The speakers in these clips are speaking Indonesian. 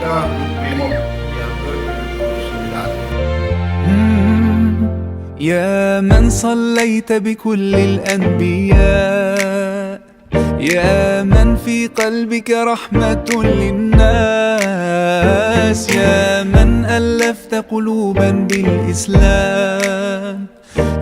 mereka Brimob yang ke-79. يا من صليت بكل الأنبياء، يا من في قلبك رحمة للناس، يا من ألفت قلوبا بالإسلام،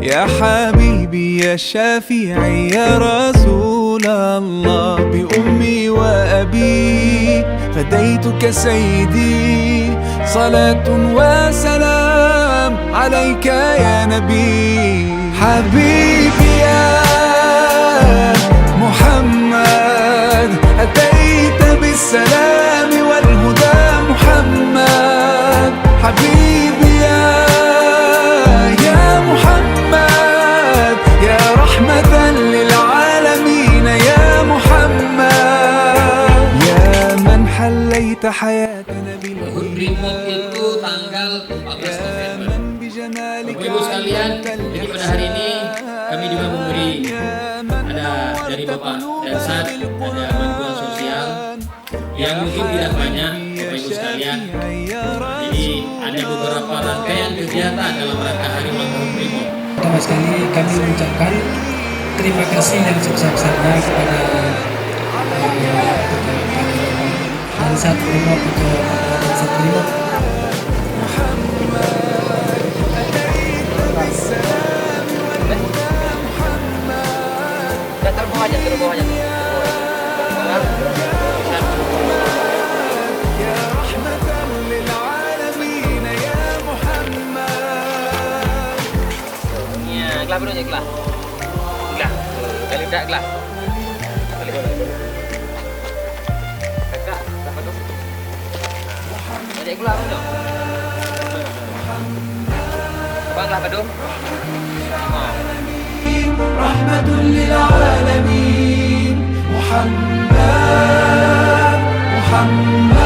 يا حبيبي يا شافعي يا رسول الله، بأمي وأبي فديتك سيدي، صلاة وسلام عليك يا نبي. حبيبي يا محمد أتيت بالسلام والهدى محمد، حبيبي يا محمد يا رحمة للعالمين يا محمد، يا من حليت حياتنا Brimob itu tanggal 14 November. Bapak Ibu sekalian, jadi pada hari ini kami juga memberi ada dari Bapak Dansat, ada bantuan sosial yang mungkin tidak banyak Bapak Ibu sekalian. Jadi ada beberapa rangkaian kegiatan dalam rangka hari ulang tahun Brimob. Pertama sekali kami mengucapkan terima kasih yang sebesar-besarnya kepada Dansat Brimob atau Dansat Brimob. Terbawah aja. Ya, kelah bro, kelah. Kelah. Kali dak kelah. Kali. Kakak, apa tu? Jadi kelah bro. Bang lah bedung. رحمة للعالمين محمد محمد